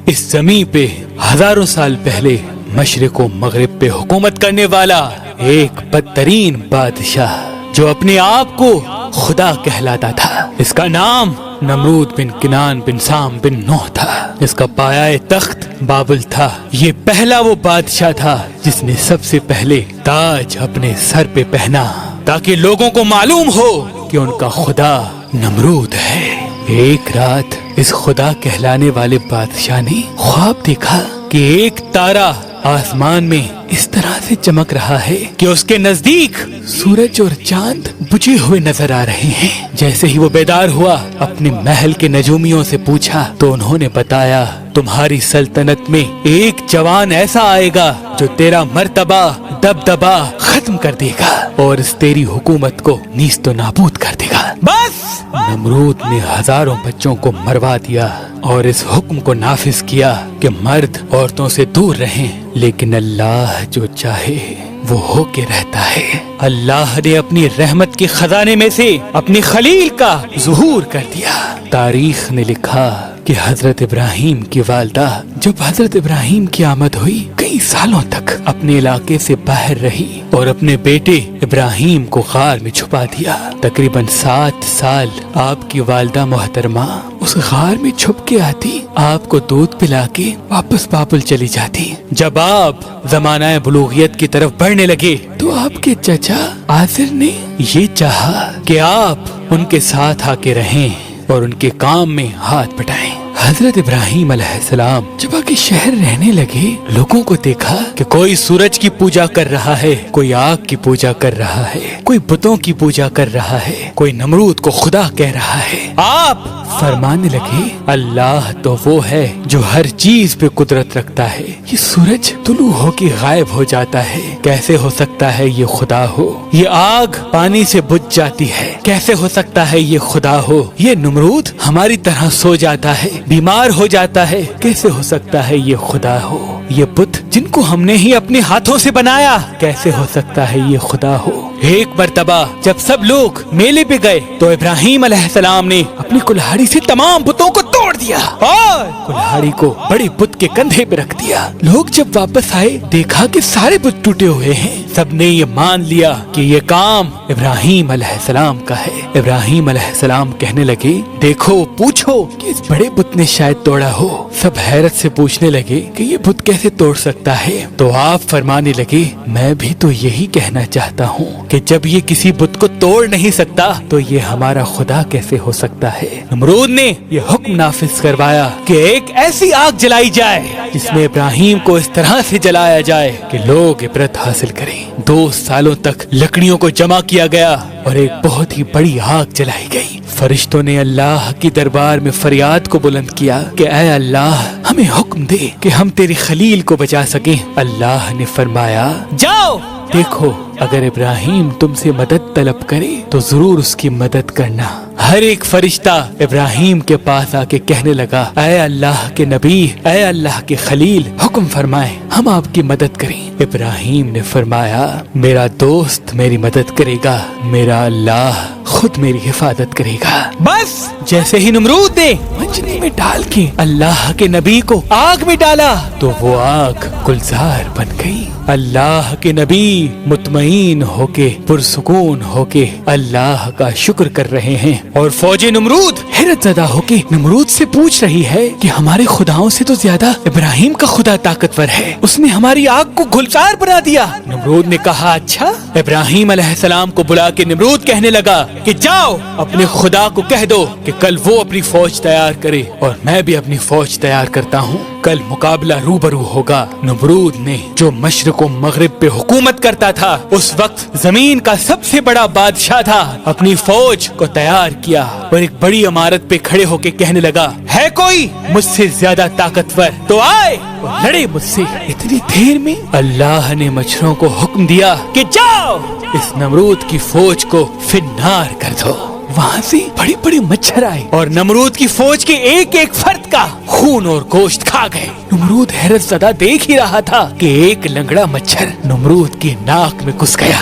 اس زمین پہ ہزاروں سال پہلے مشرق و مغرب پہ حکومت کرنے والا ایک بدترین بادشاہ جو اپنے آپ کو خدا کہلاتا تھا، اس کا نام نمرود بن کنان بن سام بن نوح تھا۔ اس کا پایہ تخت بابل تھا۔ یہ پہلا وہ بادشاہ تھا جس نے سب سے پہلے تاج اپنے سر پہ پہنا تاکہ لوگوں کو معلوم ہو کہ ان کا خدا نمرود ہے۔ ایک رات اس خدا کہلانے والے بادشاہ نے خواب دیکھا کہ ایک تارا آسمان میں اس طرح سے چمک رہا ہے کہ اس کے نزدیک سورج اور چاند بجھے ہوئے نظر آ رہے ہیں۔ جیسے ہی وہ بیدار ہوا، اپنے محل کے نجومیوں سے پوچھا تو انہوں نے بتایا، تمہاری سلطنت میں ایک جوان ایسا آئے گا جو تیرا مرتبہ دبدبا ختم کر دے گا اور اس تیری حکومت کو نیست و نابود کر دے گا۔ بس نمرود نے ہزاروں بچوں کو مروا دیا اور اس حکم کو نافذ کیا کہ مرد عورتوں سے دور رہیں، لیکن اللہ جو چاہے وہ ہو کے رہتا ہے۔ اللہ نے اپنی رحمت کے خزانے میں سے اپنی خلیل کا ظہور کر دیا۔ تاریخ نے لکھا کہ حضرت ابراہیم کی والدہ جب حضرت ابراہیم کی آمد ہوئی کئی سالوں تک اپنے علاقے سے باہر رہی اور اپنے بیٹے ابراہیم کو غار میں چھپا دیا۔ تقریباً 7 سال آپ کی والدہ محترمہ اس غار میں چھپ کے آتی، آپ کو دودھ پلا کے واپس بابل چلی جاتی۔ جب آپ زمانہ بلوغیت کی طرف بڑھنے لگے تو آپ کے چچا آزر نے یہ چاہا کہ آپ ان کے ساتھ آ کے رہیں اور ان کے کام میں ہاتھ بٹائیں۔ حضرت ابراہیم علیہ السلام جب آگے شہر رہنے لگے، لوگوں کو دیکھا کہ کوئی سورج کی پوجا کر رہا ہے، کوئی آگ کی پوجا کر رہا ہے، کوئی بتوں کی پوجا کر رہا ہے، کوئی نمرود کو خدا کہہ رہا ہے۔ آپ فرمانے لگے، اللہ تو وہ ہے جو ہر چیز پہ قدرت رکھتا ہے، یہ سورج طلوع ہو کے غائب ہو جاتا ہے، کیسے ہو سکتا ہے یہ خدا ہو؟ یہ آگ پانی سے بجھ جاتی ہے، کیسے ہو سکتا ہے یہ خدا ہو؟ یہ نمرود ہماری طرح سو جاتا ہے، بیمار ہو جاتا ہے، کیسے ہو سکتا ہے یہ خدا ہو؟ یہ بت جن کو ہم نے ہی اپنے ہاتھوں سے بنایا، کیسے ہو سکتا ہے یہ خدا ہو؟ ایک مرتبہ جب سب لوگ میلے پہ گئے تو ابراہیم علیہ السلام نے اپنی کلہاڑی سے تمام بتوں کو توڑ دیا اور کلہاڑی کو بڑے بت کے کندھے پہ رکھ دیا۔ لوگ جب واپس آئے دیکھا کہ سارے بت ٹوٹے ہوئے ہیں۔ سب نے یہ مان لیا کہ یہ کام ابراہیم علیہ السلام کا ہے۔ ابراہیم علیہ السلام کہنے لگے، دیکھو پوچھو کہ اس بڑے بت نے شاید توڑا ہو۔ سب حیرت سے پوچھنے لگے کہ یہ بت کیسے توڑ سکتا ہے؟ تو آپ فرمانے لگے، میں بھی تو یہی کہنا چاہتا ہوں کہ جب یہ کسی بت کو توڑ نہیں سکتا تو یہ ہمارا خدا کیسے ہو سکتا ہے؟ نمرود نے یہ حکم نافذ کروایا کہ ایک ایسی آگ جلائی جائے جس میں ابراہیم کو اس طرح سے جلایا جائے کہ لوگ عبرت حاصل کریں۔ 2 سالوں تک لکڑیوں کو جمع کیا گیا اور ایک بہت ہی بڑی آگ جلائی گئی۔ فرشتوں نے اللہ کی دربار میں فریاد کو بلند کیا کہ اے اللہ، ہمیں حکم دے کہ ہم تیری خلیل کو بچا سکیں۔ اللہ نے فرمایا، جاؤ دیکھو، اگر ابراہیم تم سے مدد طلب کرے تو ضرور اس کی مدد کرنا۔ ہر ایک فرشتہ ابراہیم کے پاس آ کے کہنے لگا، اے اللہ کے نبی، اے اللہ کے خلیل، حکم فرمائیں، ہم آپ کی مدد کریں۔ ابراہیم نے فرمایا، میرا دوست میری مدد کرے گا، میرا اللہ خود میری حفاظت کرے گا۔ بس جیسے ہی نمرود نے منجنی میں ڈال کے اللہ کے نبی کو آگ میں ڈالا تو وہ آگ گلزار بن گئی۔ اللہ کے نبی مطمئن ہو کے پرسکون ہو کے اللہ کا شکر کر رہے ہیں اور فوج نمرود حیرت زدہ ہو کے نمرود سے پوچھ رہی ہے کہ ہمارے خداؤں سے تو زیادہ ابراہیم کا خدا طاقتور ہے، اس نے ہماری آگ کو گلزار بنا دیا۔ نمرود نے کہا، اچھا؟ ابراہیم علیہ السلام کو بلا کے نمرود کہنے لگا کہ جاؤ اپنے خدا کو کہہ دو کہ کل وہ اپنی فوج تیار کرے اور میں بھی اپنی فوج تیار کرتا ہوں، کل مقابلہ روبرو ہوگا۔ نمرود نے جو مشرق و مغرب پہ حکومت کرتا تھا، اس وقت زمین کا سب سے بڑا بادشاہ تھا، اپنی فوج کو تیار کیا اور ایک بڑی عمارت پہ کھڑے ہو کے کہنے لگا، ہے کوئی مجھ سے زیادہ طاقتور تو آئے اور لڑے مجھ سے۔ اتنی دیر میں اللہ نے مچھروں کو حکم دیا کہ جاؤ اس نمرود کی فوج کو فنار کر دو۔ وہاں سے بڑی بڑی مچھر آئے اور نمرود کی فوج کے ایک ایک فرد کا خون اور گوشت کھا گئے۔ نمرود حیرت زدہ دیکھ ہی رہا تھا کہ ایک لنگڑا مچھر نمرود کی ناک میں گھس گیا۔